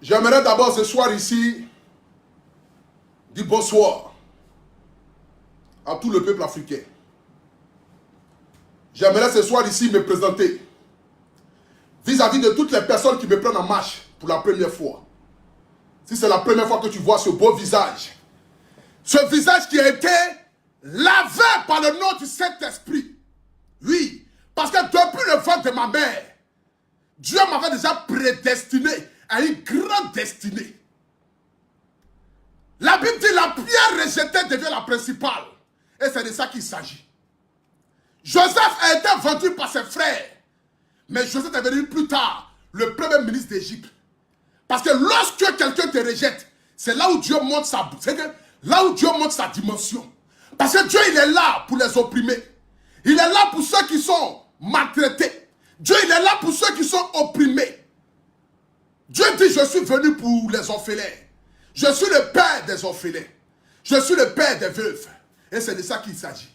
J'aimerais d'abord ce soir ici dire bonsoir à tout le peuple africain. J'aimerais ce soir ici me présenter vis-à-vis de toutes les personnes qui me prennent en marche pour la première fois. Si c'est la première fois que tu vois ce beau visage, ce visage qui a été lavé par le nom du Saint-Esprit. Oui, parce que depuis le ventre de ma mère, Dieu m'avait déjà prédestiné à une grande destinée. La Bible dit la pierre rejetée devient la principale. Et c'est de ça qu'il s'agit. Joseph a été vendu par ses frères. Mais Joseph est devenu plus tard le premier ministre d'Égypte. Parce que lorsque quelqu'un te rejette, c'est là où Dieu montre sa dimension. Parce que Dieu, il est là pour les opprimer. Il est là pour ceux qui sont maltraités. Dieu, il est là pour ceux qui sont opprimés. Dieu dit, je suis venu pour les orphelins. Je suis le père des orphelins. Je suis le père des veuves. Et c'est de ça qu'il s'agit.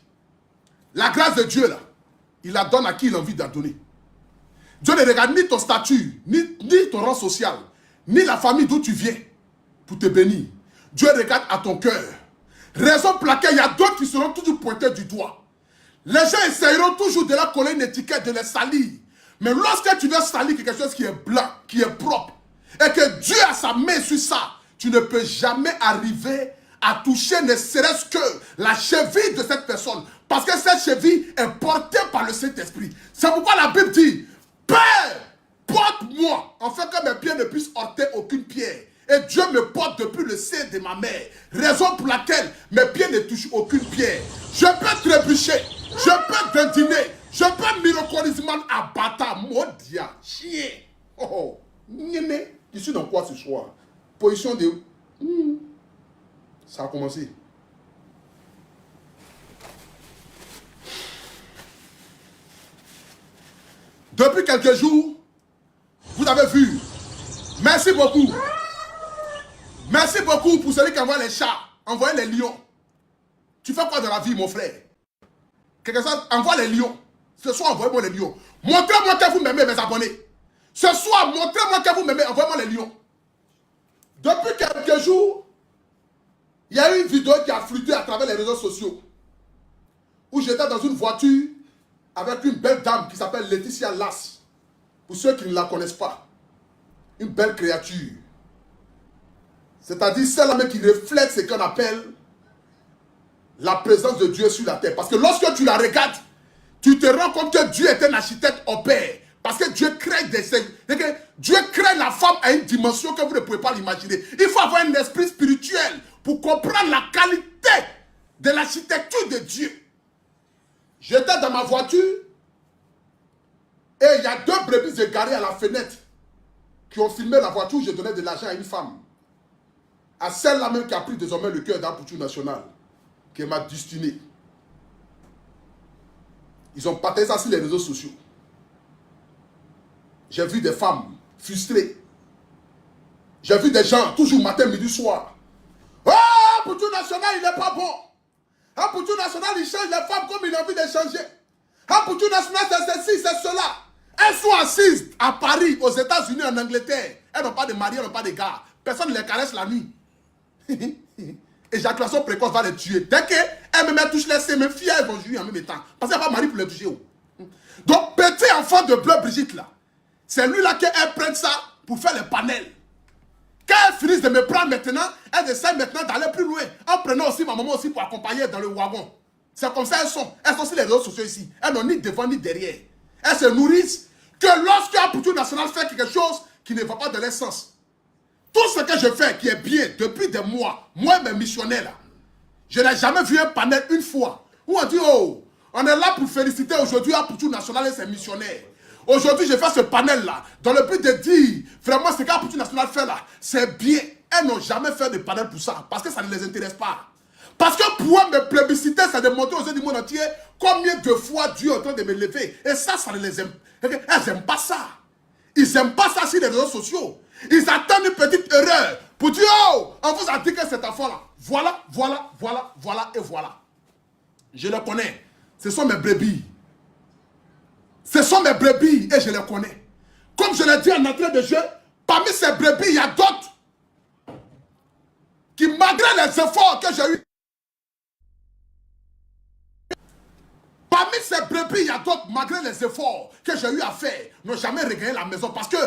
La grâce de Dieu, là, il la donne à qui il a envie d'en donner. Dieu ne regarde ni ton statut, ni ton rang social, ni la famille d'où tu viens pour te bénir. Dieu regarde à ton cœur. Raison pour laquelle il y a d'autres qui seront toujours pointés du doigt. Les gens essayeront toujours de leur coller une étiquette, de les salir. Mais lorsque tu veux salir quelque chose qui est blanc, qui est propre, et que Dieu a sa main sur ça, tu ne peux jamais arriver à toucher ne serait-ce que la cheville de cette personne. Parce que cette cheville est portée par le Saint-Esprit. C'est pourquoi la Bible dit, Père, porte-moi, afin que mes pieds ne puissent heurter aucune pierre. Et Dieu me porte depuis le sein de ma mère. Raison pour laquelle mes pieds ne touchent aucune pierre. Je peux trébucher, je peux dindiner, je peux miraculeusement abattre mon dia, chien. Oh, Néné, je suis dans quoi ce soir? Position de... Ça a commencé. Depuis quelques jours, vous avez vu. Merci beaucoup. Merci beaucoup pour celui qui envoie les chats, envoie les lions. Tu fais quoi dans la vie, mon frère? Quelque chose, envoie les lions. Ce soir, envoyez-moi les lions. Montrez-moi que vous m'aimez, mes abonnés. Ce soir, montrez-moi que vous m'aimez, envoyez-moi les lions. Depuis quelques jours, il y a eu une vidéo qui a flûté à travers les réseaux sociaux. Où j'étais dans une voiture avec une belle dame qui s'appelle Laetitia Lass. Pour ceux qui ne la connaissent pas. Une belle créature. C'est-à-dire celle-là qui reflète ce qu'on appelle la présence de Dieu sur la terre. Parce que lorsque tu la regardes, tu te rends compte que Dieu est un architecte au père. Parce que Dieu crée Dieu crée la femme à une dimension que vous ne pouvez pas l'imaginer. Il faut avoir un esprit spirituel pour comprendre la qualité de l'architecture de Dieu. J'étais dans ma voiture et il y a deux brebis égarées à la fenêtre qui ont filmé la voiture où je donnais de l'argent à une femme. À celle-là même qui a pris désormais le cœur d'Amputu National, qui est ma destinée. Ils ont partagé ça sur les réseaux sociaux. J'ai vu des femmes frustrées. J'ai vu des gens, toujours matin, midi, soir. Oh, Amputu National, il n'est pas bon. Amputu National, il change les femmes comme il a envie de changer. Amputu National, c'est ceci, c'est cela. Elles sont assises à Paris, aux États-Unis, en Angleterre. Elles n'ont pas de mari, elles n'ont pas de gars. Personne ne les caresse la nuit. Éjaculation précoce va les tuer. Dès qu'elles me touchent les seins, mes filles, elles vont jouer en même temps. Parce qu'il n'y a pas de mari pour les toucher. Donc, petit enfant de Bleu Brigitte, là, c'est lui-là qu'elles prennent ça pour faire les panels. Quand elles finissent de me prendre maintenant, elles essaient maintenant d'aller plus loin. En prenant aussi ma maman aussi pour accompagner dans le wagon. C'est comme ça elles sont. Elles sont sur les réseaux sociaux ici. Elles n'ont ni devant ni derrière. Elles se nourrissent que lorsque Amputu National fait quelque chose qui ne va pas dans leur sens. Tout ce que je fais qui est bien depuis des mois, moi mes missionnaires là, je n'ai jamais vu un panel une fois où on dit oh, on est là pour féliciter aujourd'hui Amputu National et ses missionnaires. Aujourd'hui, je fais ce panel-là, dans le but de dire, vraiment, ce qu'Amputu National fait là, c'est bien. Elles n'ont jamais fait de panel pour ça, parce que ça ne les intéresse pas. Parce que pour eux, me plébisciter, c'est de montrer aux yeux du monde entier combien de fois Dieu est en train de me lever. Et ça ne les aime. Elles n'aiment pas ça. Ils n'aiment pas ça sur les réseaux sociaux. Ils attendent une petite erreur pour dire, oh, on vous a dit que cet enfant-là, voilà, voilà, voilà, voilà et voilà. Je le connais. Ce sont mes brebis. Ce sont mes brebis et je les connais. Comme je l'ai dit en entrée de jeu, parmi ces brebis, il y a d'autres qui, malgré les efforts que j'ai eus, parmi ces brebis, il y a d'autres, malgré les efforts que j'ai eu à faire, n'ont jamais regagné la maison. Parce que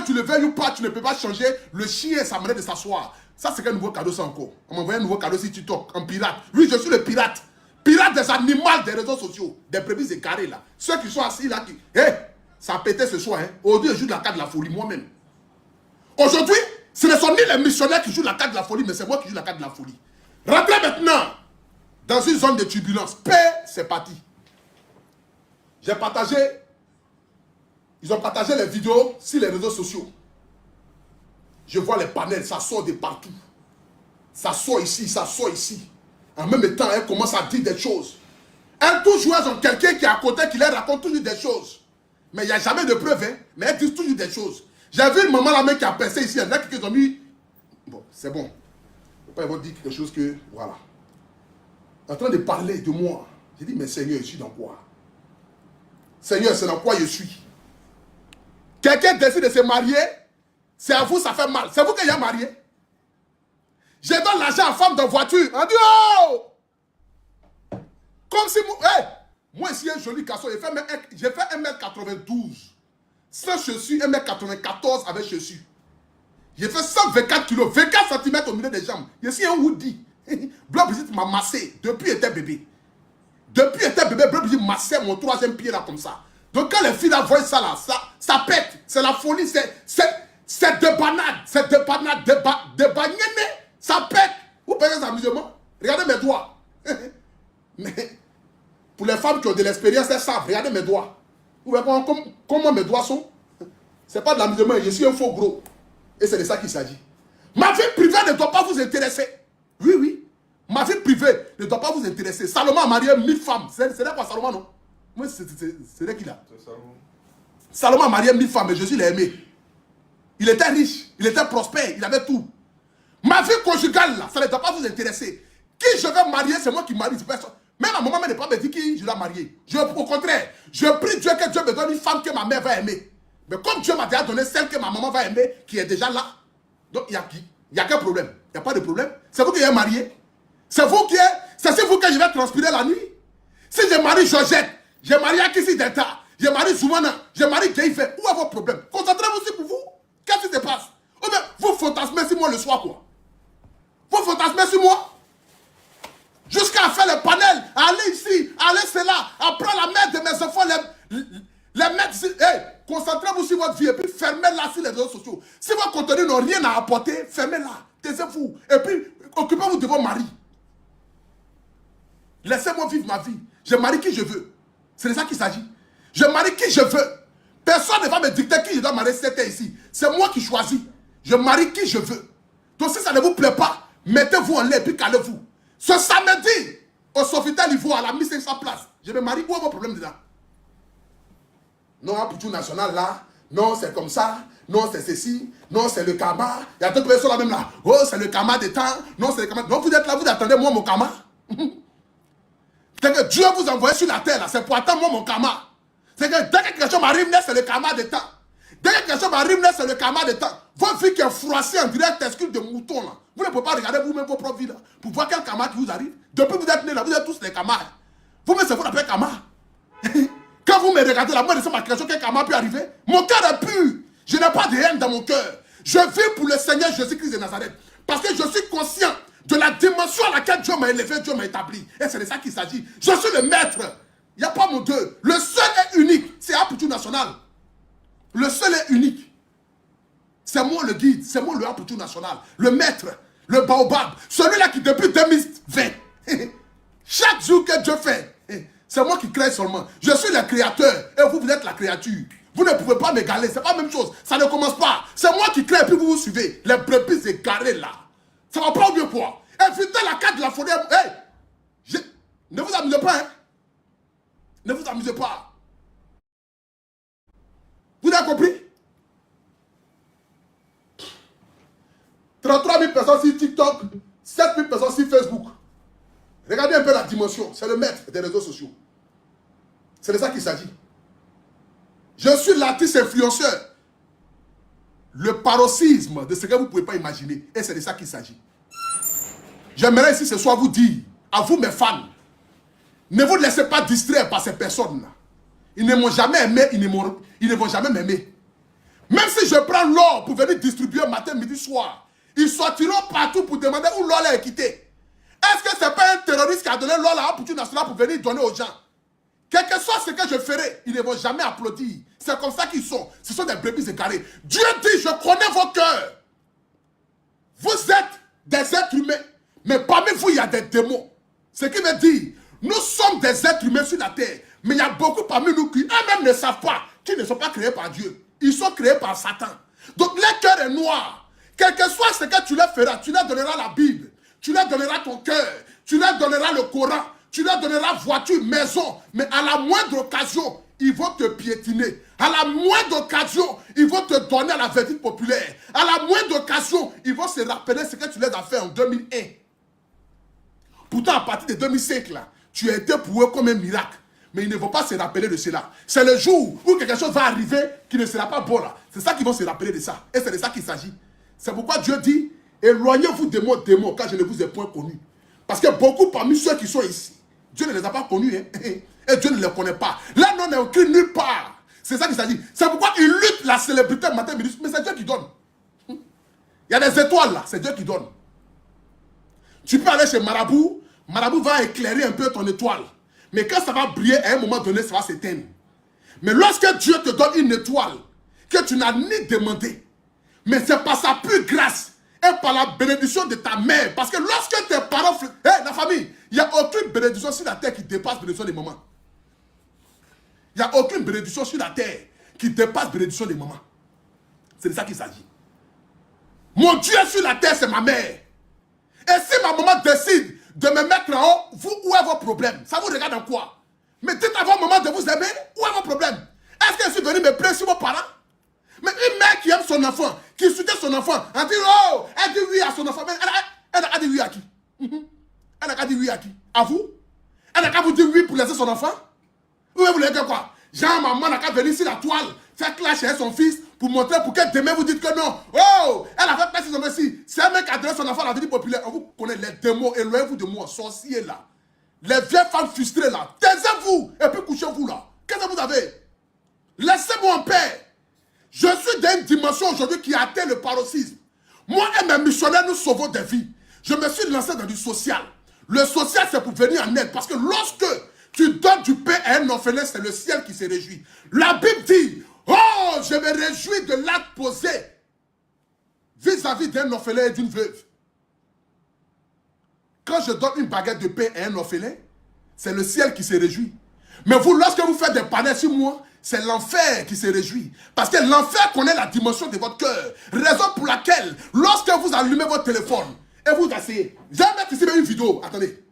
tu le veuilles ou pas, tu ne peux pas changer le chien et sa manière de s'asseoir. Ça, c'est quel nouveau cadeau, ça encore? On m'a envoyé un nouveau cadeau si tu toques, un pirate. Oui, je suis le pirate. Pirate des animaux des réseaux sociaux. Des brebis écarées, là. Ceux qui sont assis là, qui... ça a pété ce soir, hein. Aujourd'hui, je joue de la carte de la folie, moi-même. Aujourd'hui, ce ne sont ni les missionnaires qui jouent la carte de la folie, mais c'est moi qui joue la carte de la folie. Rentrez maintenant dans une zone de turbulence. Paix, c'est parti. J'ai partagé, ils ont partagé les vidéos sur les réseaux sociaux. Je vois les panels, ça sort de partout. Ça sort ici, ça sort ici. En même temps, elle commence à dire des choses. Elle touche quelqu'un qui est à côté, qui leur raconte toujours des choses. Mais il n'y a jamais de preuves, hein? Mais elle dit toujours des choses. J'ai vu une maman là-même qui a percé ici, il y en a qui ont mis... Bon, c'est bon. Ils vont dire quelque chose que... Voilà. En train de parler de moi. J'ai dit, mais Seigneur, je suis dans quoi? Seigneur, c'est dans quoi je suis? Quelqu'un décide de se marier, c'est à vous, ça fait mal. C'est vous qui avez marié. Je donne l'argent à femme de voiture. On dit, oh! Comme si... moi, ici, un joli garçon, j'ai fait 1m92. Sans chaussures, 1m94 avec chaussures. J'ai fait 124 kilos, 24 cm au milieu des jambes. Je suis un Woody. Blanc Brigitte m'a massé depuis qu'il était bébé. Depuis qu'il était bébé, Blanc Brigitte massait mon troisième pied là comme ça. Donc quand les filles là voient ça là, ça pète. C'est la folie, c'est de banade. C'est de banade, de bagnéné. Ça pète. Vous payez cet amusement? Regardez mes doigts. Mais pour les femmes qui ont de l'expérience, elles savent. Regardez mes doigts. Vous voyez comment mes doigts sont? C'est pas de l'amusement, je suis un faux gros. Et c'est de ça qu'il s'agit. Ma vie privée ne doit pas vous intéresser. Oui, oui. Ma vie privée ne doit pas vous intéresser. Salomon a marié 1000 femmes. C'est quoi Salomon, non? Moi, c'est qui là? Salomon a marié 1000 femmes et Jésus l'a aimé. Il était riche, il était prospère, il avait tout. Ma vie conjugale là, ça ne doit pas vous intéresser. Qui je vais marier, c'est moi qui marie. Même ma maman n'est pas me dit qui je dois marier. Au contraire, je prie Dieu que Dieu me donne une femme que ma mère va aimer. Mais comme Dieu m'a déjà donné celle que ma maman va aimer, qui est déjà là, donc il y a quel problème? Il n'y a pas de problème. C'est vous qui êtes marié. C'est vous qui êtes. C'est sur vous que je vais transpirer la nuit. Si je marie Georgette, je marie Akissi Delta, je marie Zouana, je marie Keife, où est votre problème? Concentrez-vous aussi pour vous. Qu'est-ce qui se passe? Ou bien vous fantasmez sur moi le soir quoi? Vous fantasmez sur moi? Jusqu'à faire le panel, aller ici, aller cela, à prendre la mère de mes enfants, les mettre ici. Concentrez-vous sur votre vie et puis fermez-la sur les réseaux sociaux. Si vos contenus n'ont rien à apporter, fermez-la. Taisez-vous. Et puis, occupez-vous de vos maris. Laissez-moi vivre ma vie. Je marie qui je veux. C'est de ça qu'il s'agit. Je marie qui je veux. Personne ne va me dicter qui je dois marier c'était ici. C'est moi qui choisis. Je marie qui je veux. Donc si ça ne vous plaît pas, mettez-vous en l'air et puis calez-vous. Ce samedi, au Sofitel Ivoire, à la 1500 places, je me marie. Où est vos problèmes dedans? Non, pour tout national là. Non, c'est comme ça. Non, c'est ceci. Non, c'est le karma. Il y a d'autres personnes là même là. Oh, c'est le karma des temps. Non, c'est le karma. Donc vous êtes là, vous attendez moi mon karma. C'est que Dieu vous envoie sur la terre là. C'est pour attendre moi mon karma. C'est que dès que quelque chose m'arrive, c'est le karma des temps. Dès que quelque chose m'arrive, c'est le karma des temps. Votre vie qui est froissée en direct tescule de mouton là. Vous ne pouvez pas regarder vous-même vos propres vies là. Pour voir quel karma qui vous arrive. Depuis que vous êtes nés là, vous êtes tous les karmas. Vous-même, c'est vous l'appelez karma. Quand vous me regardez là, moi, je sais ma question, quel karma peut arriver. Mon cœur est pur. Je n'ai pas de haine dans mon cœur. Je vis pour le Seigneur Jésus-Christ de Nazareth. Parce que je suis conscient de la dimension à laquelle Dieu m'a élevé, Dieu m'a établi. Et c'est de ça qu'il s'agit. Je suis le maître. Il n'y a pas mon deux. Le seul est unique. C'est Aputu National. Le seul est unique. C'est moi le guide. C'est moi le Aputu National. Le maître. Le baobab. Celui-là qui depuis 2020. Chaque jour que Dieu fait. C'est moi qui crée seulement. Je suis le créateur. Et vous, vous êtes la créature. Vous ne pouvez pas m'égaler. C'est pas la même chose. Ça ne commence pas. C'est moi qui crée et puis vous vous suivez. Les brebis égarées là. Ça va pas au mieux quoi. Invitez la carte de la forêt. Ne vous amusez pas. Hein? Ne vous amusez pas. Vous avez compris? 33 000 personnes sur TikTok. 7 000 personnes sur Facebook. Regardez un peu la dimension. C'est le maître des réseaux sociaux. C'est de ça qu'il s'agit. Je suis l'artiste influenceur. Le paroxysme de ce que vous ne pouvez pas imaginer. Et c'est de ça qu'il s'agit. J'aimerais ici ce soir vous dire, à vous mes fans, ne vous laissez pas distraire par ces personnes-là. Ils ne m'ont jamais aimé, ils ne vont jamais m'aimer. Même si je prends l'or pour venir distribuer matin, midi, soir, ils sortiront partout pour demander où l'or est quitté. Est-ce que ce n'est pas un terroriste qui a donné l'or à la Opportunité nationale pour venir donner aux gens? Quel que soit ce que je ferai, ils ne vont jamais applaudir. C'est comme ça qu'ils sont. Ce sont des brebis égarés. Dieu dit, je connais vos cœurs. Vous êtes des êtres humains. Mais parmi vous, il y a des démons. Ce qui veut dire, nous sommes des êtres humains sur la terre. Mais il y a beaucoup parmi nous qui eux-mêmes ne savent pas qu'ils ne sont pas créés par Dieu. Ils sont créés par Satan. Donc leur cœur est noir. Quel que soit ce que tu leur feras, tu leur donneras la Bible. Tu leur donneras ton cœur. Tu leur donneras le Coran. Tu leur donneras voiture, maison. Mais à la moindre occasion, ils vont te piétiner. À la moindre occasion, ils vont te donner à la verdict populaire. À la moindre occasion, ils vont se rappeler ce que tu leur as fait en 2001. Pourtant, à partir de 2005, là, tu as été pour eux comme un miracle. Mais ils ne vont pas se rappeler de cela. C'est le jour où quelque chose va arriver qui ne sera pas bon là. C'est ça qu'ils vont se rappeler de ça. Et c'est de ça qu'il s'agit. C'est pourquoi Dieu dit, éloignez-vous de mon démon, car je ne vous ai point connu. Parce que beaucoup parmi ceux qui sont ici, Dieu ne les a pas connus. Hein? Et Dieu ne les connaît pas. Là, non, n'est écrit nulle part. C'est ça qu'il s'agit. C'est pourquoi ils luttent la célébrité matin, midi. Mais c'est Dieu qui donne. Il y a des étoiles là, c'est Dieu qui donne. Tu peux aller chez Marabout. Marabout va éclairer un peu ton étoile. Mais quand ça va briller, à un moment donné, ça va s'éteindre. Mais lorsque Dieu te donne une étoile que tu n'as ni demandé, mais c'est par sa pure grâce et par la bénédiction de ta mère. Parce que lorsque tes parents... la famille, il n'y a aucune bénédiction sur la terre qui dépasse la bénédiction des mamans. Il n'y a aucune bénédiction sur la terre qui dépasse la bénédiction des mamans. C'est de ça qu'il s'agit. Mon Dieu sur la terre, c'est ma mère. Et si ma maman décide de me mettre en haut, vous, où est vos problèmes? Ça vous regarde en quoi? Mais dites à votre maman de vous aimer, où est vos problèmes? Est-ce qu'elle est venue me plaindre sur vos parents? Mais une mère qui aime son enfant, qui soutient son enfant, elle dit oh, elle dit oui à son enfant, mais elle n'a qu'à dire oui à qui? Elle n'a qu'à dire oui à qui? À vous? Elle n'a qu'à vous dire oui pour laisser son enfant? Ou vous voulez dire quoi? Jean, maman n'a qu'à venir sur la toile, faire clasher son fils, pour montrer pour que demain vous dites que non. Oh, elle a fait passer son messie. C'est un mec qui a donné son enfant à la vie populaire. On vous connaît les démons, éloignez-vous de moi, sorciers là. Les vieilles femmes frustrées là. Taisez-vous et puis couchez-vous là. Qu'est-ce que vous avez? Laissez-moi en paix. Je suis dans une dimension aujourd'hui qui a atteint le paroxysme. Moi et mes missionnaires, nous sauvons des vies. Je me suis lancé dans du social. Le social, c'est pour venir en aide. Parce que lorsque tu donnes du pain à un orphelin, c'est le ciel qui se réjouit. La Bible dit, oh, je me réjouis de l'acte posé vis-à-vis d'un orphelin et d'une veuve. Quand je donne une baguette de pain à un orphelin, c'est le ciel qui se réjouit. Mais vous, lorsque vous faites des panneaux sur moi, c'est l'enfer qui se réjouit. Parce que l'enfer connaît la dimension de votre cœur. Raison pour laquelle, lorsque vous allumez votre téléphone et vous asseyez, je vais mettre ici une vidéo. Attendez.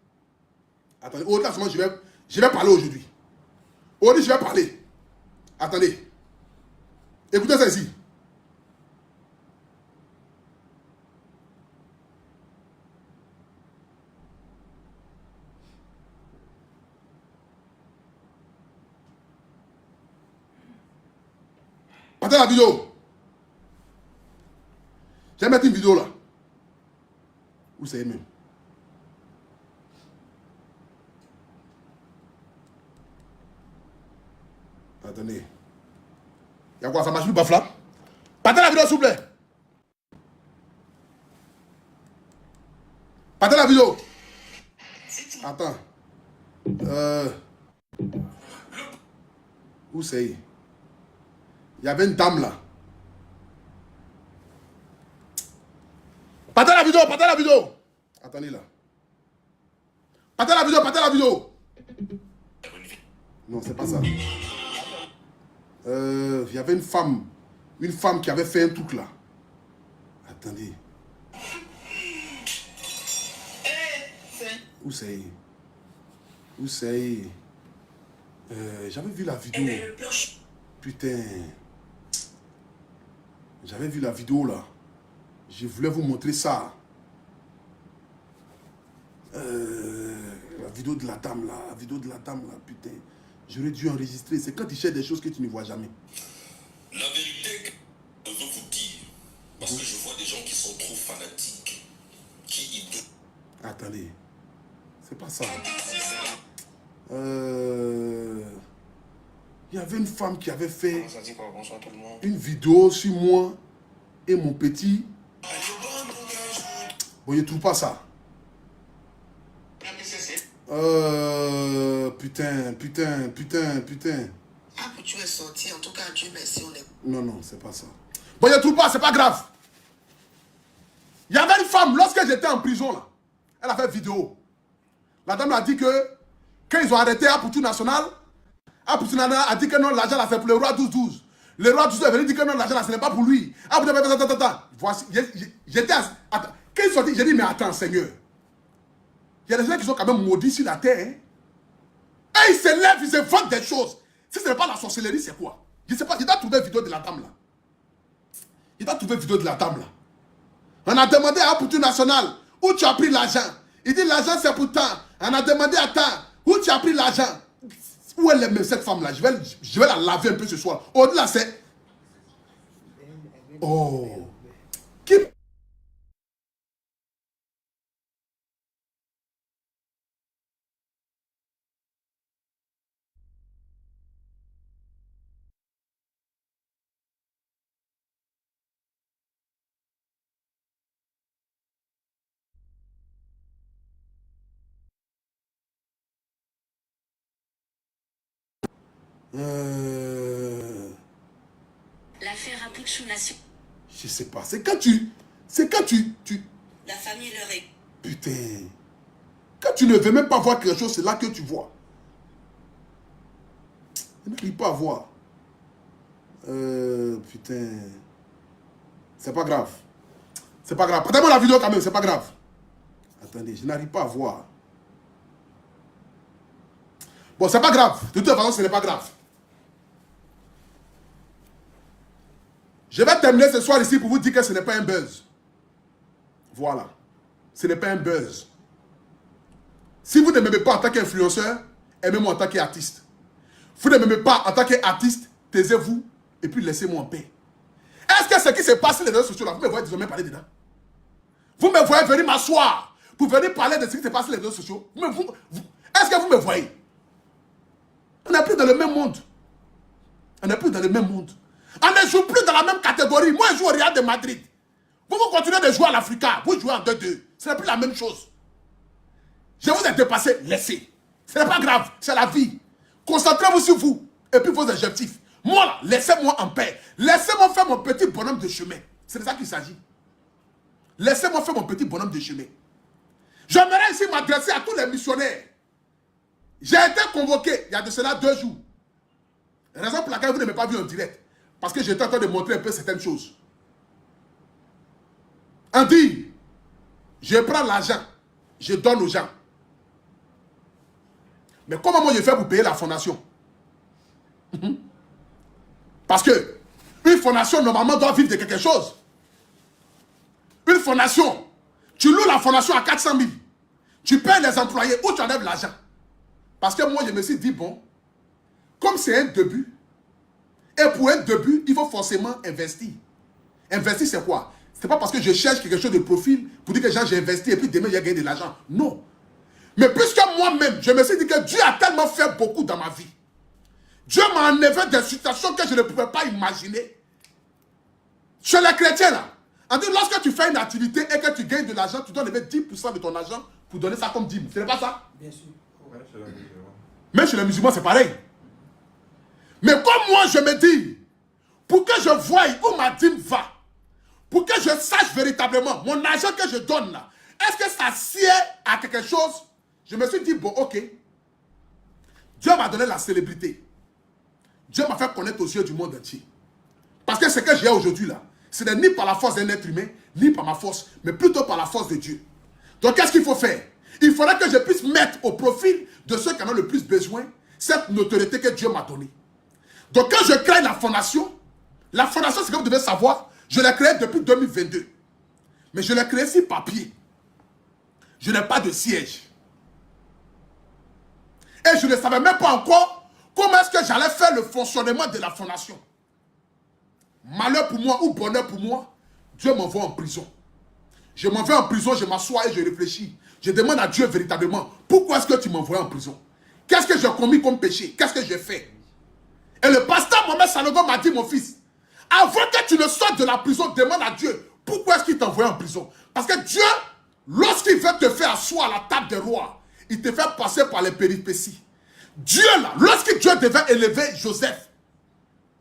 Attendez. Aujourd'hui, je vais parler aujourd'hui. Aujourd'hui, je vais parler. Attendez. Écoutez ça ici. Partez la vidéo. Je vais mettre une vidéo là. Vous savez même. Attendez. Il y a quoi? Ça marche plus, Bafla? Partez la vidéo, s'il vous plaît. Partez la vidéo. Attends. Où c'est? Il y avait une dame là. Partez la vidéo, partez la vidéo. Attendez là. Partez la vidéo, partez la vidéo. Non, c'est pas ça. Il y avait une femme qui avait fait un truc là. Attendez. Où c'est? Où c'est? J'avais vu la vidéo. Putain. J'avais vu la vidéo là. Je voulais vous montrer ça. La vidéo de la dame là. La vidéo de la dame là, putain. J'aurais dû enregistrer. C'est quand tu cherches des choses que tu ne vois jamais. La vérité, je veux vous dire, parce que je vois des gens qui sont trop fanatiques, qui idolâtrent. Attendez. C'est pas ça. Il y avait une femme qui avait fait une vidéo sur moi et mon petit. Bon, je ne trouve pas ça. Putain. Ah, que tu es sorti, en tout cas, Dieu merci, on est... Non, c'est pas ça. Bon, je ne trouve pas, c'est pas grave. Il y avait une femme, lorsque j'étais en prison, là, elle a fait vidéo. La dame a dit que, quand ils ont arrêté Apoutou National, Apoutou National a dit que non, l'argent là, c'est pour le roi 12-12. Le roi 12 est venu dire que non, l'argent là, ce n'est pas pour lui. Attends. Voici, j'étais... Attends, quand ils sont sortis, j'ai dit, mais attends, Seigneur. Il y a des gens qui sont quand même maudits sur la terre. Hein? Et ils se lèvent, ils se vendent des choses. Si ce n'est pas la sorcellerie, c'est quoi? Je ne sais pas, il doit trouver une vidéo de la dame là. On a demandé à Apoutou National où tu as pris l'argent. Il dit l'argent c'est pour tant. On a demandé à tant où tu as pris l'argent. Où est même cette femme là? Je vais la laver un peu ce soir. Au-delà c'est... Oh. Qui... L'affaire Apoutou National. Je sais pas. C'est quand tu... La famille leur est... Putain. Quand tu ne veux même pas voir quelque chose, c'est là que tu vois. Je n'arrive pas à voir. Putain. C'est pas grave. C'est pas grave. Partez-moi la vidéo quand même, c'est pas grave. Attendez, je n'arrive pas à voir. Bon, c'est pas grave. De toute façon, ce n'est pas grave. Je vais terminer ce soir ici pour vous dire que ce n'est pas un buzz. Voilà. Ce n'est pas un buzz. Si vous ne m'aimez pas en tant qu'influenceur, aimez-moi en tant qu'artiste. Vous ne m'aimez pas en tant qu'artiste, taisez-vous et puis laissez-moi en paix. Est-ce que ce qui se passe sur les réseaux sociaux là, vous me voyez désormais parler dedans? Vous me voyez venir m'asseoir pour venir parler de ce qui se passe sur les réseaux sociaux? Est-ce que vous me voyez? On n'est plus dans le même monde. On n'est plus dans le même monde. On ne joue plus dans la même catégorie. Moi, je joue au Real de Madrid. Vous continuez de jouer à l'Africa. Vous jouez en 2-2. Ce n'est plus la même chose. Je vous ai dépassé. Laissez. Ce n'est pas grave. C'est la vie. Concentrez-vous sur vous. Et puis vos objectifs. Moi, là, laissez-moi en paix. Laissez-moi faire mon petit bonhomme de chemin. C'est de ça qu'il s'agit. Laissez-moi faire mon petit bonhomme de chemin. J'aimerais ici m'adresser à tous les missionnaires. J'ai été convoqué il y a de cela 2 jours. Raison pour laquelle vous ne m'avez pas vu en direct. Parce que j'étais en train de montrer un peu certaines choses. On dit, je prends l'argent, je donne aux gens. Mais comment moi je fais pour payer la fondation? Parce que une fondation normalement doit vivre de quelque chose. Une fondation, tu loues la fondation à 400 000. Tu payes les employés, où tu enlèves l'argent? Parce que moi je me suis dit, bon, comme c'est un début, et pour un début, il faut forcément investir. Investir, c'est quoi? Ce n'est pas parce que je cherche quelque chose de profil pour dire que j'ai investi et puis demain, j'ai gagné de l'argent. Non. Mais puisque moi-même, je me suis dit que Dieu a tellement fait beaucoup dans ma vie. Dieu m'a enlevé des situations que je ne pouvais pas imaginer. Chez les chrétiens, là, on dit lorsque tu fais une activité et que tu gagnes de l'argent, tu dois lever 10% de ton argent pour donner ça comme dîme. Ce n'est pas ça? Bien sûr. Ouais, mais chez les musulmans, c'est pareil. Mais comme moi, je me dis, pour que je voie où ma dîme va, pour que je sache véritablement mon argent que je donne là, est-ce que ça sied à quelque chose? Je me suis dit, bon, ok. Dieu m'a donné la célébrité. Dieu m'a fait connaître aux yeux du monde entier. Parce que ce que j'ai aujourd'hui là, ce n'est ni par la force d'un être humain, ni par ma force, mais plutôt par la force de Dieu. Donc qu'est-ce qu'il faut faire? Il faudra que je puisse mettre au profil de ceux qui en ont le plus besoin cette notoriété que Dieu m'a donnée. Donc quand je crée la fondation, c'est que vous devez savoir, je l'ai créée depuis 2022. Mais je l'ai créée sur papier. Je n'ai pas de siège. Et je ne savais même pas encore comment est-ce que j'allais faire le fonctionnement de la fondation? Malheur pour moi ou bonheur pour moi, Dieu m'envoie en prison. Je m'en vais en prison, je m'assois et je réfléchis. Je demande à Dieu véritablement, pourquoi est-ce que tu m'envoies en prison? Qu'est-ce que j'ai commis comme péché? Qu'est-ce que j'ai fait? Et le pasteur Mohamed Sanogo m'a dit, mon fils, avant que tu ne sortes de la prison, demande à Dieu, pourquoi est-ce qu'il t'envoie en prison? Parce que Dieu, lorsqu'il veut te faire asseoir à la table des rois, il te fait passer par les péripéties. Dieu là, lorsque Dieu devait élever Joseph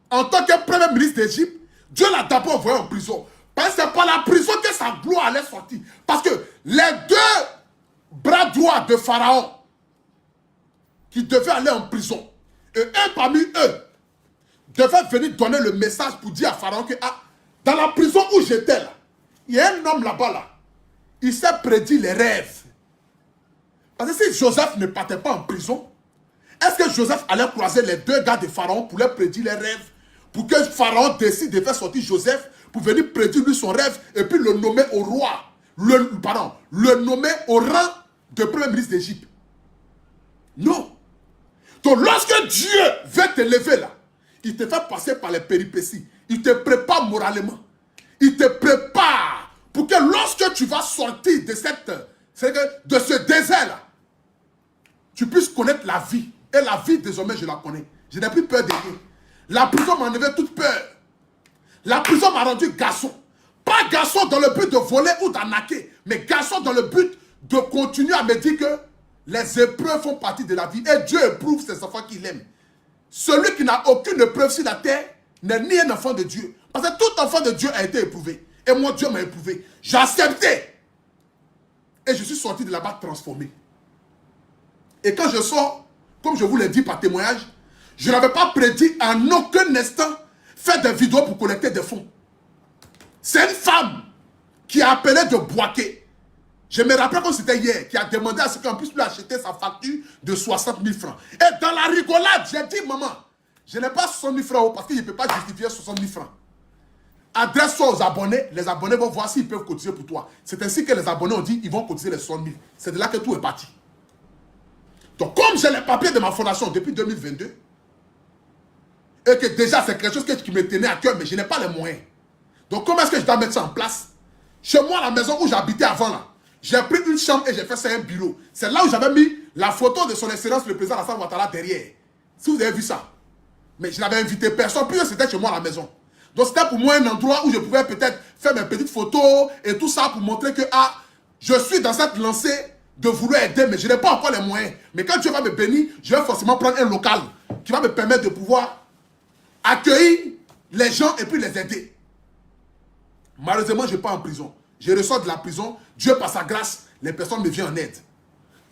en tant que premier ministre d'Égypte, Dieu l'a d'abord envoyé en prison. Parce que c'est par la prison que sa gloire allait sortir. Parce que les deux bras droits de Pharaon qui devaient aller en prison, et un parmi eux devait venir donner le message pour dire à Pharaon que dans la prison où j'étais là, il y a un homme là-bas là, il s'est prédit les rêves. Parce que si Joseph ne partait pas en prison, est-ce que Joseph allait croiser les deux gars de Pharaon pour leur prédire les rêves, pour que Pharaon décide de faire sortir Joseph pour venir prédire lui son rêve et puis le nommer au roi, le nommer au rang de premier ministre d'Égypte? Non. Donc lorsque Dieu veut t'élever là, il te fait passer par les péripéties, il te prépare moralement, il te prépare pour que lorsque tu vas sortir de ce désert là, tu puisses connaître la vie. Et la vie désormais je la connais. Je n'ai plus peur de rien. La prison m'a enlevé toute peur. La prison m'a rendu garçon. Pas garçon dans le but de voler ou d'arnaquer, mais garçon dans le but de continuer à me dire que les épreuves font partie de la vie. Et Dieu éprouve ses enfants qu'il aime. Celui qui n'a aucune épreuve sur la terre n'est ni un enfant de Dieu. Parce que tout enfant de Dieu a été éprouvé. Et moi, Dieu m'a éprouvé. J'ai accepté. Et je suis sorti de là-bas transformé. Et quand je sors, comme je vous l'ai dit par témoignage, je n'avais pas prédit en aucun instant faire des vidéos pour collecter des fonds. C'est une femme qui a appelé de Boaké. Je me rappelle comme c'était hier, qui a demandé à ce qu'on puisse lui acheter sa facture de 60 000 francs. Et dans la rigolade, j'ai dit, maman, je n'ai pas 60 000 francs parce qu'il ne peut pas justifier 60 000 francs. Adresse-toi aux abonnés, les abonnés vont voir s'ils peuvent cotiser pour toi. C'est ainsi que les abonnés ont dit, ils vont cotiser les 60 000. C'est de là que tout est parti. Donc, comme j'ai les papiers de ma fondation depuis 2022, et que déjà c'est quelque chose qui me tenait à cœur, mais je n'ai pas les moyens. Donc, comment est-ce que je dois mettre ça en place? Chez moi, la maison où j'habitais avant, là, j'ai pris une chambre et j'ai fait ça un bureau. C'est là où j'avais mis la photo de son excellence, le président Alassane Ouattara, derrière. Si vous avez vu ça. Mais je n'avais invité personne, puis c'était chez moi à la maison. Donc, c'était pour moi un endroit où je pouvais peut-être faire mes petites photos et tout ça pour montrer que, je suis dans cette lancée de vouloir aider, mais je n'ai pas encore les moyens. Mais quand Dieu va me bénir, je vais forcément prendre un local qui va me permettre de pouvoir accueillir les gens et puis les aider. Malheureusement, je ne vais pas en prison. Je ressors de la prison. Dieu, par sa grâce, les personnes me viennent en aide.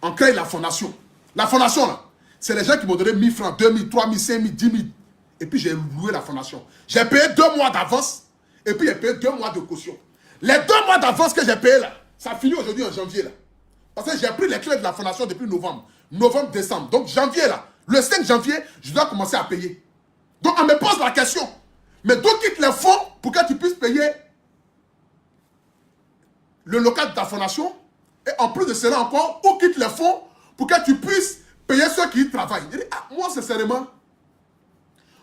On crée la fondation. La fondation, là, c'est les gens qui m'ont donné 1000 francs, 2000, 3000, 5000, 10 000. Et puis, j'ai loué la fondation. J'ai payé 2 mois d'avance. Et puis, j'ai payé 2 mois de caution. Les 2 mois d'avance que j'ai payé, là, ça finit aujourd'hui en janvier, là. Parce que j'ai pris les clés de la fondation depuis novembre. Novembre, décembre. Donc, janvier, là. Le 5 janvier, je dois commencer à payer. Donc, on me pose la question. Mais d'où quitte les fonds pour que tu puisses payer le local de ta fondation? Et en plus de cela encore, où quitte les fonds pour que tu puisses payer ceux qui y travaillent? Je dis, moi, sincèrement,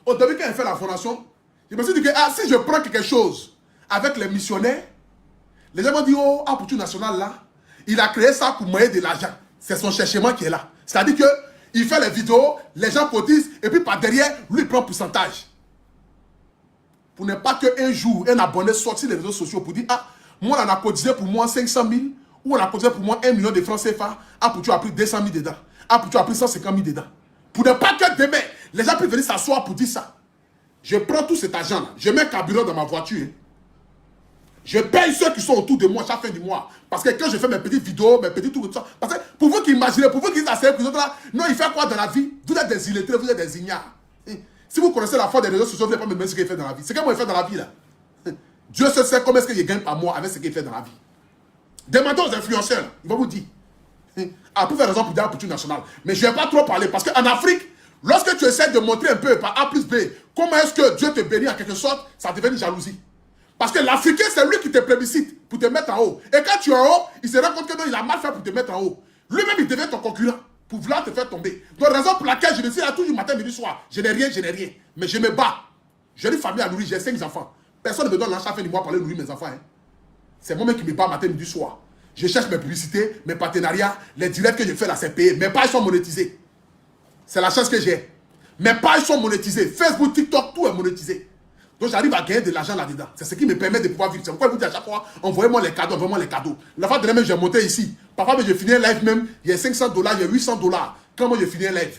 au début, quand j'ai fait la fondation, je me suis dit que si je prends quelque chose avec les missionnaires, les gens m'ont dit, pour tout national là, il a créé ça pour moyen de l'argent. C'est son cherchement qui est là. C'est-à-dire qu'il fait les vidéos, les gens cotisent, et puis par derrière, lui, il prend pourcentage. Pour ne pas qu'un jour, un abonné sorte sur les réseaux sociaux pour dire, moi, on a cotisé pour moi 500 000, ou on a cotisé pour moi 1 million de francs CFA, pour tu as pris 200 000 dedans, pour tu as pris 150 000 dedans. Pour ne pas que demain, les gens puissent venir s'asseoir pour dire ça. Je prends tout cet argent-là, je mets un carburant dans ma voiture. Je paye ceux qui sont autour de moi chaque fin du mois. Parce que quand je fais mes petites vidéos, mes petits trucs, tout ça, parce que pour vous qui imaginez, pour vous qui dites à ces là, non, il fait quoi dans la vie? Vous êtes des illettrés, vous êtes des ignares. Si vous connaissez la foi des réseaux sociaux, vous n'allez pas me demander ce qu'il fait dans la vie. C'est comment il fait dans la vie là. Dieu se sait comment est-ce qu'il gagne par mois avec ce qu'il fait dans la vie. Demandez aux influenceurs, ils vont vous dire. Pour faire raison pour dire pour tout national. Mais je ne vais pas trop parler parce qu'en Afrique, lorsque tu essaies de montrer un peu par A plus B, comment est-ce que Dieu te bénit en quelque sorte, ça devient une jalousie. Parce que l'Africain, c'est lui qui te plébiscite pour te mettre en haut. Et quand tu es en haut, il se rend compte que non, il a mal fait pour te mettre en haut. Lui-même, il devient ton concurrent. pour vouloir te faire tomber. Donc, raison pour laquelle je me suis là toujours matin, midi, soir. Je n'ai rien. Mais je me bats. J'ai une famille à nourrir, j'ai 5 enfants. Personne ne me donne l'argent à la fin du mois pour aller nourrir mes enfants. Hein. C'est moi-même qui me bats matin, midi, soir. Je cherche mes publicités, mes partenariats, les directs que je fais là, c'est payé. Mes pages sont monétisées. C'est la chance que j'ai. Mes pages sont monétisées. Facebook, TikTok, tout est monétisé. Donc j'arrive à gagner de l'argent là-dedans. C'est ce qui me permet de pouvoir vivre. C'est pourquoi je vous dis à chaque fois, envoyez-moi les cadeaux, envoyez-moi les cadeaux. La fois dernière même, j'ai monté ici. Parfois, je finis un live même, il y a $500, il y a $800. Quand moi, je finis un live,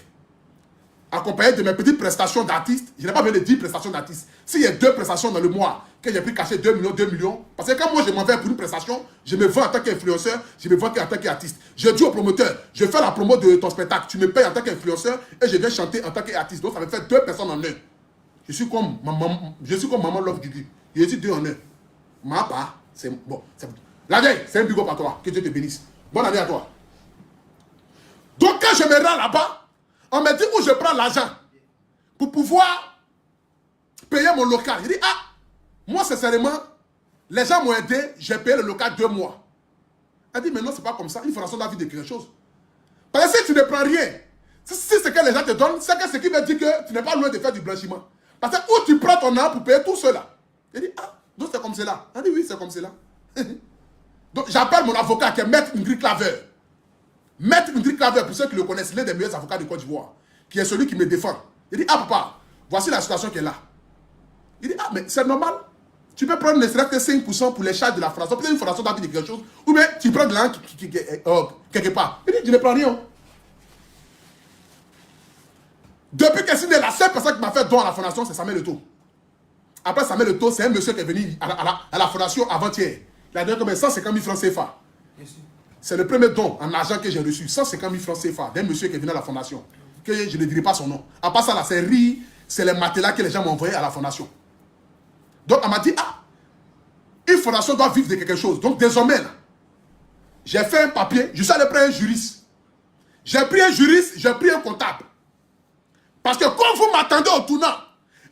accompagné de mes petites prestations d'artistes, je n'ai pas besoin de 10 prestations d'artistes. S'il y a 2 prestations dans le mois, que j'ai pris caché 2 millions, parce que quand moi, je m'en vais pour une prestation, je me vends en tant qu'influenceur, je me vends en tant qu'artiste. Je dis au promoteur, je fais la promo de ton spectacle, tu me payes en tant qu'influenceur et je viens chanter en tant qu'artiste. Donc ça me fait 2 personnes en un. Je suis comme maman Love Guigui. Je suis 2 en 1. Ma part, c'est bon. La veille, c'est un big up à toi. Que Dieu te bénisse. Bonne année à toi. Donc quand je me rends là-bas, on me dit où je prends l'argent pour pouvoir payer mon local. Je dis, ah, moi sincèrement, les gens m'ont aidé, j'ai payé le local 2 mois. Elle dit, mais non, c'est pas comme ça. Il faut la vie de quelque chose. Parce que si tu ne prends rien, si c'est ce que les gens te donnent, c'est ce qui veut dire que tu n'es pas loin de faire du blanchiment. Parce que où tu prends ton argent pour payer tout cela. Il dit, ah, donc c'est comme cela. Elle dit, oui, c'est comme cela. Donc j'appelle mon avocat qui est Maître Ingrid Claver. Maître Ingrid Claver, pour ceux qui le connaissent, l'un des meilleurs avocats de Côte d'Ivoire, qui est celui qui me défend. Il dit, ah papa, voici la situation qui est là. Il dit, ah mais c'est normal. Tu peux prendre ne serait-ce que 5% pour les charges de la fondation. Peut-être une fondation d'avis de quelque chose. Ou bien tu prends de l'argent quelque part. Il dit, je ne prends rien. Depuis que c'est la seule personne qui m'a fait don à la fondation, c'est Samuel Eto'o. Après Samuel Eto'o, c'est un monsieur qui est venu à la fondation avant-hier. Il a donné comme 150 000 francs CFA. C'est le premier don en argent que j'ai reçu. 150 000 francs CFA d'un monsieur qui est venu à la fondation. Que je ne dirai pas son nom. À part ça, là, c'est riz, c'est les matelas que les gens m'ont envoyés à la fondation. Donc, elle m'a dit, ah, une fondation doit vivre de quelque chose. Donc, désormais, j'ai fait un papier, je suis allé prendre un juriste. J'ai pris un juriste, j'ai pris un comptable. Parce que quand vous m'attendez au tournant,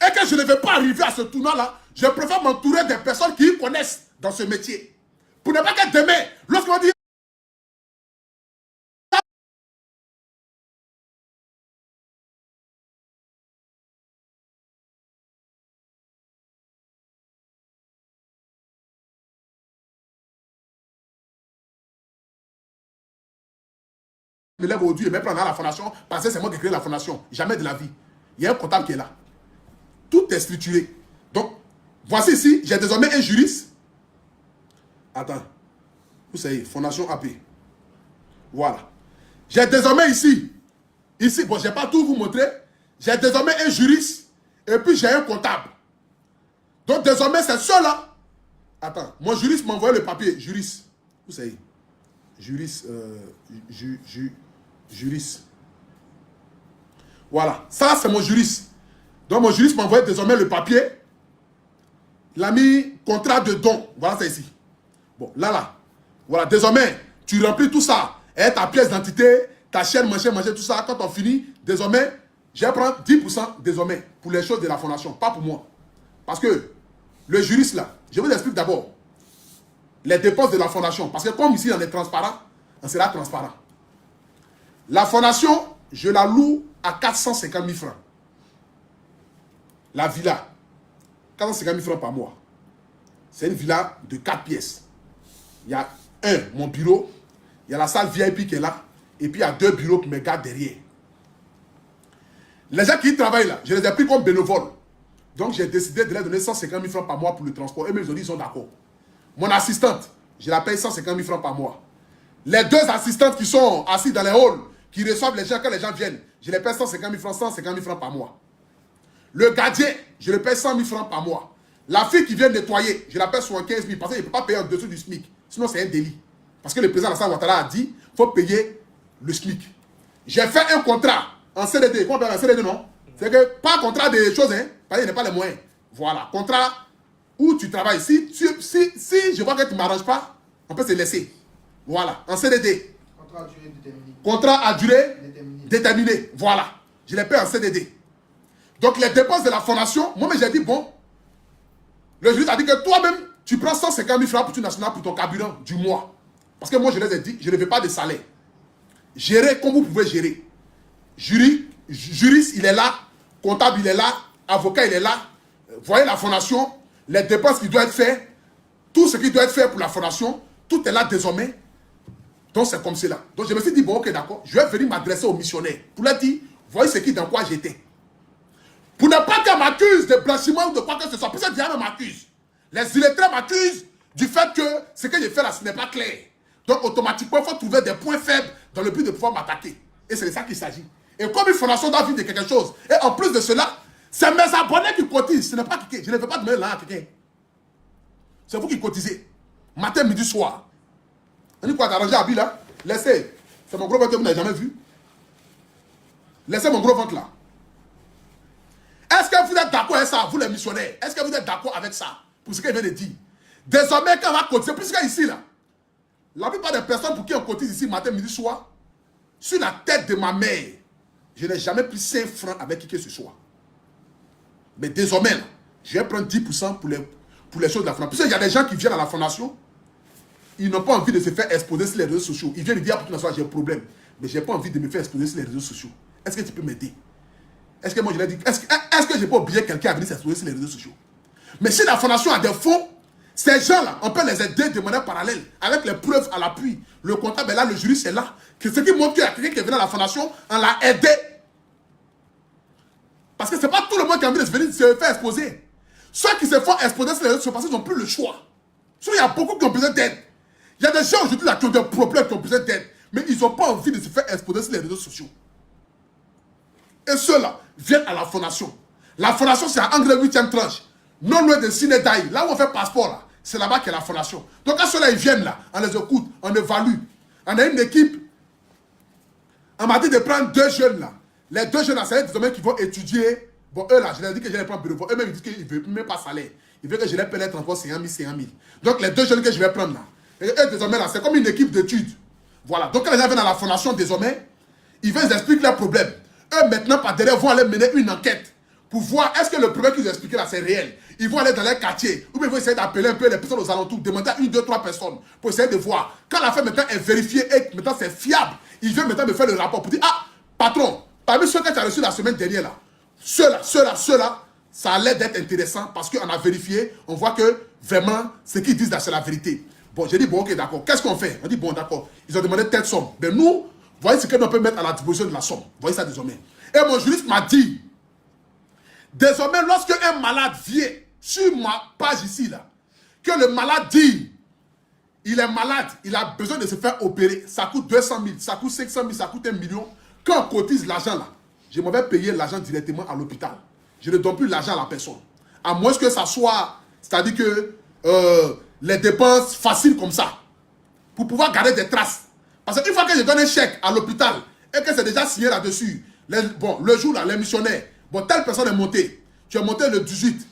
et que je ne vais pas arriver à ce tournant-là, je préfère m'entourer des personnes qui connaissent dans ce métier. Pour ne pas que demain, lorsqu'on dit, me lève aujourd'hui et me prendre à la fondation parce que c'est moi qui ai créé la fondation. Jamais de la vie. Il y a un comptable qui est là. Tout est structuré. Donc, voici ici, j'ai désormais un juriste. Attends. Vous savez, fondation AP. Voilà. J'ai désormais ici, bon, je n'ai pas tout vous montrer. J'ai désormais un juriste et puis j'ai un comptable. Donc, désormais, c'est ceux-là. Attends, mon juriste m'a envoyé le papier. Juriste. Vous savez. Juriste. Juriste. Voilà. Ça, c'est mon juriste. Donc, mon juriste m'a envoyé désormais le papier. Il a mis contrat de don. Voilà, c'est ici. Bon, là. Voilà. Désormais, tu remplis tout ça. Et ta pièce d'identité, ta chaîne, manger, tout ça. Quand on finit, désormais, je vais prendre 10% désormais pour les choses de la fondation. Pas pour moi. Parce que le juriste, là, je vous explique d'abord les dépenses de la fondation. Parce que comme ici, on est transparent, on sera transparent. La fondation, je la loue à 450 000 francs. La villa, 450 000 francs par mois. C'est une villa de 4 pièces. Il y a mon bureau, il y a la salle VIP qui est là, et puis il y a 2 bureaux qui me gardent derrière. Les gens qui y travaillent là, je les ai pris comme bénévoles. Donc j'ai décidé de leur donner 150 000 francs par mois pour le transport. Et même ils ont dit, ils sont d'accord. Mon assistante, je la paye 150 000 francs par mois. Les 2 assistantes qui sont assises dans les halls, qui reçoivent les gens quand les gens viennent, je les paye 150 000 francs par mois. Le gardien, je le paye 100 000 francs par mois. La fille qui vient nettoyer, je la paye 75 000 parce qu'il ne peut pas payer en dessous du SMIC. Sinon, c'est un délit. Parce que le président Alassane Ouattara a dit qu'il faut payer le SMIC. J'ai fait un contrat en CDD. Comment on appelle un CDD, non? C'est que pas contrat de choses, hein, parce qu'il n'y a pas les moyens. Voilà, contrat où tu travailles. Si je vois que tu ne m'arranges pas, on peut se laisser. Voilà, en CDD. Contrat à durée déterminée. Contrat à durée déterminée. Voilà, je les paye en CDD. Donc les dépenses de la fondation, moi-même j'ai dit, bon, le juriste a dit que toi-même, tu prends 150 000 francs pour ton national pour ton carburant du mois. Parce que moi je les ai dit, je ne veux pas de salaire. gérer comme vous pouvez gérer. Juriste, il est là. Comptable, il est là. Avocat, il est là. Voyez la fondation, les dépenses qui doivent être faites, tout ce qui doit être fait pour la fondation, tout est là désormais. Donc c'est comme cela. Donc je me suis dit, bon ok d'accord, je vais venir m'adresser aux missionnaires pour leur dire, voyez ce qui dans quoi j'étais. Pour ne pas qu'on m'accuse de blanchiment ou de quoi que ce soit, parce que diable m'accuse. Les illettrés m'accusent du fait que ce que j'ai fait là, ce n'est pas clair. Donc automatiquement, il faut trouver des points faibles dans le but de pouvoir m'attaquer. Et c'est de ça qu'il s'agit. Et comme une fondation doit vivre de quelque chose, et en plus de cela, c'est mes abonnés qui cotisent, ce n'est pas quelqu'un. Je ne vais pas demander là à quelqu'un. C'est vous qui cotisez. Matin, midi, soir. On dit quoi, t'arranger à là? Laissez. C'est mon gros ventre que vous n'avez jamais vu. Laissez mon gros ventre là. Est-ce que vous êtes d'accord avec ça, vous les missionnaires? Est-ce que vous êtes d'accord avec ça? Pour ce qu'il vient de dire. Désormais, quand on va cotiser, puisque ici là, la plupart des personnes pour qui on cotise ici, matin, midi, soir, sur la tête de ma mère, je n'ai jamais pris 5 francs avec qui que ce soit. Mais désormais, là, je vais prendre 10% pour les choses de la fondation. Puisqu'il y a des gens qui viennent à la fondation, ils n'ont pas envie de se faire exposer sur les réseaux sociaux. Ils viennent me dire, pour que j'ai un problème. Mais je n'ai pas envie de me faire exposer sur les réseaux sociaux. Est-ce que tu peux m'aider? Est-ce que moi je l'ai dit? Est-ce que je n'ai pas oublié quelqu'un à venir s'exposer sur les réseaux sociaux? Mais si la fondation a des fonds, ces gens-là, on peut les aider de manière parallèle, avec les preuves à l'appui. Le comptable est là, le juriste est là. Ce qui montre qu'il y a quelqu'un qui est venu à la fondation, on l'a aidé. Parce que ce n'est pas tout le monde qui a envie de se faire exposer. Ceux qui se font exposer sur les réseaux sociaux parce qu'ils n'ont plus le choix. Il y a beaucoup qui ont besoin d'aide. Il y a des gens aujourd'hui qui ont des problèmes, qui ont besoin d'aide. Mais ils n'ont pas envie de se faire exposer sur les réseaux sociaux. Et ceux-là viennent à la fondation. La fondation, c'est à Angle 8e tranche. Non loin de Sinédaï. Là où on fait passeport, là, c'est là-bas qu'est la fondation. Donc quand ceux-là, ils viennent là, on les écoute, on évalue. On a une équipe. On m'a dit de prendre 2 jeunes là. Les 2 jeunes là, c'est des hommes qui vont étudier. Bon, eux là, je leur ai dit que je les prends bureau. Eux-mêmes, ils disent qu'ils ne veulent même pas salaire. Ils veulent que je les paye les transports 50 000. Donc les 2 jeunes que je vais prendre là. Et eux, désormais là, c'est comme une équipe d'études. Voilà. Donc quand les gens viennent à la fondation, désormais, ils viennent expliquer leurs problèmes. Eux, maintenant, par derrière, vont aller mener une enquête pour voir est-ce que le problème qu'ils ont expliqué là, c'est réel. Ils vont aller dans les quartiers, ou bien ils vont essayer d'appeler un peu les personnes aux alentours, demander à 1, 2, 3 personnes pour essayer de voir. Quand l'affaire maintenant est vérifiée et maintenant c'est fiable, ils viennent maintenant me faire le rapport pour dire, ah, patron, parmi ceux que tu as reçus la semaine dernière là, ceux-là, ça a l'air d'être intéressant parce qu'on a vérifié, on voit que vraiment, ce qu'ils disent là, c'est la vérité. Bon, j'ai dit, bon, ok, d'accord. Qu'est-ce qu'on fait? On dit, bon, d'accord. Ils ont demandé telle somme. Mais nous, voyez ce qu'on peut mettre à la disposition de la somme. Voyez ça désormais. Et mon juriste m'a dit, désormais, lorsque un malade vient sur ma page ici, là, que le malade dit, il est malade, il a besoin de se faire opérer, ça coûte 200 000, ça coûte 500 000, ça coûte 1 million. Quand on cotise l'argent là, je m'en vais payer l'argent directement à l'hôpital. Je ne donne plus l'argent à la personne. À moins que ça soit, c'est-à-dire que les dépenses faciles comme ça, pour pouvoir garder des traces. Parce qu'une fois que je donne un chèque à l'hôpital et que c'est déjà signé là-dessus, bon, le jour là, les missionnaires, bon, telle personne est montée. Tu es monté le 18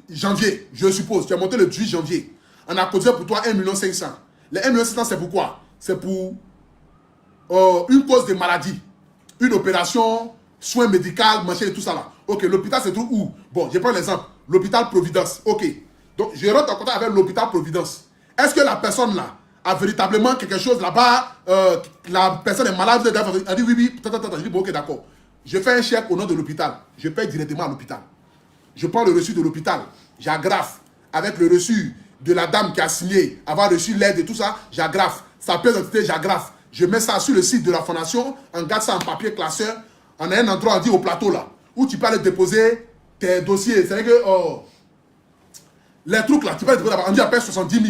janvier, je suppose. Tu es monté le 18 janvier. On a cotisé pour toi 1 500 000. Les 1 500 000, c'est pourquoi? C'est pour une cause de maladie. Une opération, soins médicaux, machin et tout ça là. Ok, l'hôpital se trouve où? Bon, je prends l'exemple. L'hôpital Providence. Ok. Donc, je rentre en contact avec l'hôpital Providence. Est-ce que la personne là a véritablement quelque chose là-bas? La personne est malade, elle dit oui, oui. Je dis bon, ok, d'accord. Je fais un chèque au nom de l'hôpital. Je paye directement à l'hôpital. Je prends le reçu de l'hôpital. J'agrafe avec le reçu de la dame qui a signé, avoir reçu l'aide et tout ça. J'agrafe. Sa pièce d'identité, j'agrafe. Je mets ça sur le site de la fondation. On garde ça en papier classeur. On a un endroit, on dit au plateau là, où tu peux aller déposer tes dossiers. C'est-à-dire que les trucs là, tu peux les déposer là-bas. On dit à peine 70 000.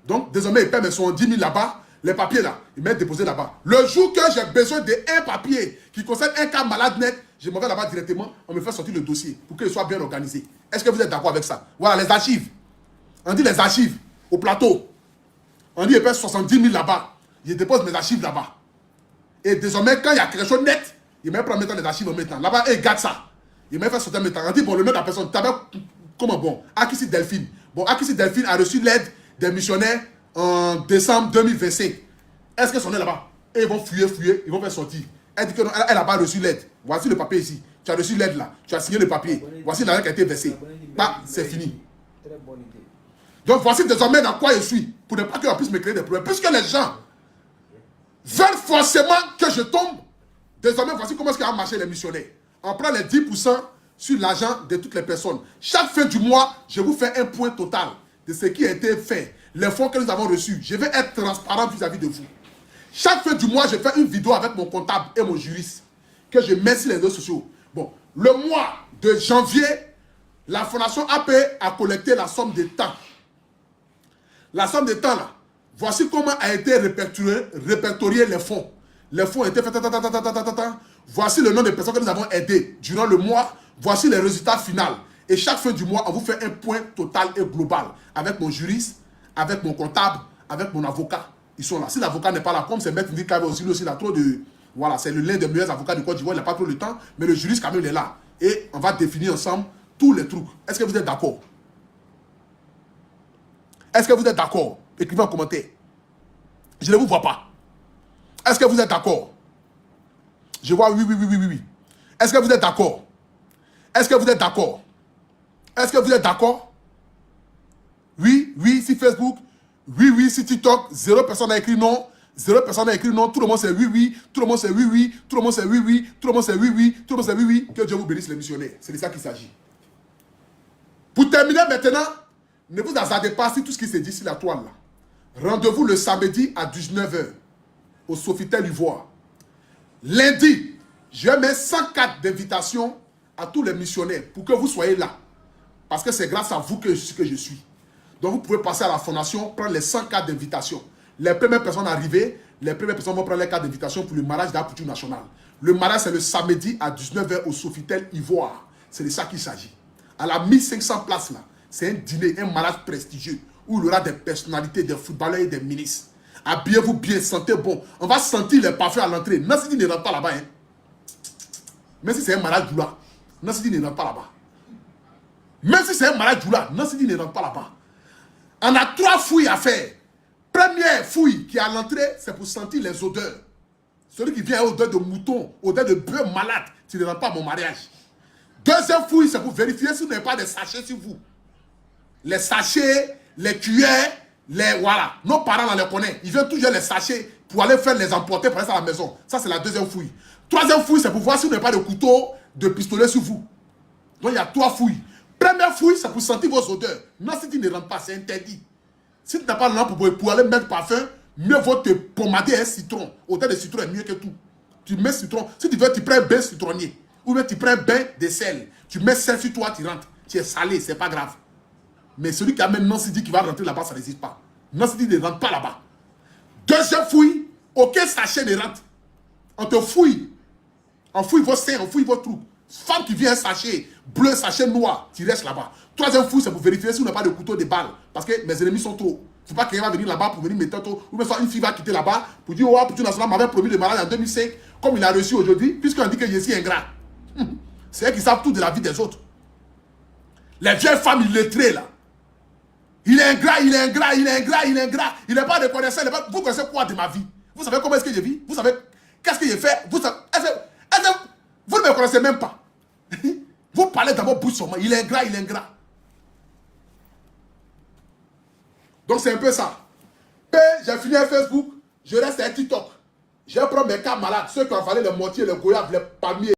Donc, désormais, ils paient mes 70 000 là-bas. Les papiers là, ils mettent déposés là-bas. Le jour que j'ai besoin d'un papier qui concerne un cas malade net, je m'en vais là-bas directement. On me fait sortir le dossier pour qu'il soit bien organisé. Est-ce que vous êtes d'accord avec ça? Voilà, les archives. On dit les archives au plateau. On dit ils paient 70 000 là-bas. Je dépose mes archives là-bas. Et désormais, quand il y a quelque chose net, il me prend les archives en mettant. Là-bas, ils gardent ça. Il me fait sortir en mettant. On dit, bon, le nom de la personne, comment bon? Akissi Delphine. Bon, Akissi Delphine a reçu l'aide des missionnaires en décembre 2025. Est-ce que son est là-bas? Et ils vont fouiller, ils vont faire sortir. Elle dit qu'elle n'a pas reçu l'aide. Voici le papier ici. Tu as reçu l'aide là. Tu as signé le papier. Voici l'argent qui a été versé. Bah, c'est fini. Donc voici désormais dans quoi je suis. Pour ne pas qu'on puisse me créer des problèmes. Puisque les gens, veulent forcément que je tombe. Désormais, voici comment est-ce qu'a marché les missionnaires. On prend les 10% sur l'argent de toutes les personnes. Chaque fin du mois, je vous fais un point total de ce qui a été fait, les fonds que nous avons reçus. Je vais être transparent vis-à-vis de vous. Chaque fin du mois, je fais une vidéo avec mon comptable et mon juriste que je mets sur les réseaux sociaux. Bon, le mois de janvier, la fondation AP a collecté la somme de temps. La somme de temps là, voici comment a été répertorié les fonds. Les fonds ont été faits. Voici le nom des personnes que nous avons aidées durant le mois. Voici les résultats finaux. Et chaque fin du mois, on vous fait un point total et global avec mon juriste, avec mon comptable, avec mon avocat. Ils sont là. Si l'avocat n'est pas là, comme c'est Maître Ndika aussi, il a trop de... Voilà, c'est l'un des meilleurs avocats du Côte d'Ivoire, il n'a pas trop le temps, mais le juriste quand même il est là. Et on va définir ensemble tous les trucs. Est-ce que vous êtes d'accord? Est-ce que vous êtes d'accord? Écrivez en commentaire. Je ne vous vois pas. Est-ce que vous êtes d'accord? Je vois oui, oui, oui, oui, oui, oui. Est-ce que vous êtes d'accord? Est-ce que vous êtes d'accord? Est-ce que vous êtes d'accord? Oui, oui, si Facebook. Oui, oui, si TikTok. 0 personne n'a écrit non. 0 personne n'a écrit non. Tout le monde c'est oui, oui. Tout le monde c'est oui, oui. Tout le monde c'est oui, oui. Tout le monde c'est oui, oui. Tout le monde c'est oui, oui. Que Dieu vous bénisse les missionnaires. C'est de ça qu'il s'agit. Pour terminer maintenant, ne vous hasardez pas si tout ce qui se dit sur la toile là. Rendez-vous le samedi à 19 h au Sofitel Ivoire. Lundi, je mets 100 cartes d'invitation à tous les missionnaires pour que vous soyez là. Parce que c'est grâce à vous que je suis. Donc vous pouvez passer à la fondation, prendre les 100 cartes d'invitation. Les premières personnes arrivées, les premières personnes vont prendre les cartes d'invitation pour le mariage d'Apoutou National. Le mariage c'est le samedi à 19 h au Sofitel Ivoire. C'est de ça qu'il s'agit. À la 1500 places là, c'est un dîner, un mariage prestigieux où il y aura des personnalités, des footballeurs et des ministres. Habillez-vous bien, sentez bon. On va sentir les parfums à l'entrée. Nassidi ne rentre pas là-bas. Hein. Même si c'est un mariage Djoula, Nassidi ne rentre pas là-bas. Même si c'est un mariage Djoula, Nassidi ne rentre pas là-bas. On a 3 fouilles à faire. Première fouille qui est à l'entrée, c'est pour sentir les odeurs. Celui qui vient à odeur de mouton, odeur de bœuf malade, tu ne rentres pas à mon mariage. Deuxième fouille, c'est pour vérifier si vous n'avez pas de sachets sur vous. Les sachets, les cuillères, voilà. Nos parents, on les connaît. Ils viennent toujours les sachets pour aller faire les emporter pour rester à la maison. Ça, c'est la deuxième fouille. Troisième fouille, c'est pour voir si vous n'avez pas de couteau, de pistolet sur vous. Donc, il y a 3 fouilles. Première fouille, c'est pour sentir vos odeurs. Non, si tu ne rentres pas, c'est interdit. Si tu n'as pas de lampe pour aller mettre parfum, mieux vaut te pommader un citron. Odeur de citron est mieux que tout. Tu mets citron. Si tu veux, tu prends un bain citronnier. Ou bien tu prends un bain de sel. Tu mets sel sur toi, tu rentres. Tu es salé, c'est pas grave. Mais celui qui amène Nansidi qui va rentrer là-bas, ça n'existe pas. Nansidi ne rentre pas là-bas. Deuxième fouille, aucun sachet ne rentre. On te fouille. On fouille vos seins, on fouille vos trous. Femme qui vient un sachet bleu, sachet noir, tu restes là-bas. Troisième fouille, c'est pour vérifier si on n'a pas de couteau de balle. Parce que mes ennemis sont trop. Il ne faut pas quelqu'un va venir là-bas pour venir mettre tout. Ou bien soit une fille va quitter là-bas pour dire, oh, Apoutou National m'avait promis le mariage en 2005, comme il a reçu aujourd'hui, puisqu'on dit que je suis ingrat. C'est eux qui savent tout de la vie des autres. Les vieilles femmes illettrées là. Il est ingrat, il est ingrat, il est ingrat, il est ingrat. Il n'est pas reconnaissant. Vous connaissez quoi de ma vie? Vous savez comment est-ce que je vis? Vous savez qu'est-ce que j'ai fait? Vous savez, vous ne me connaissez même pas. Vous parlez d'abord bouche sur moi. Il est ingrat, il est ingrat. Donc c'est un peu ça. J'ai fini un Facebook, je reste à un TikTok. Je prends mes cas malades, ceux qui ont avalé les mortiers, les goyaves, les palmiers.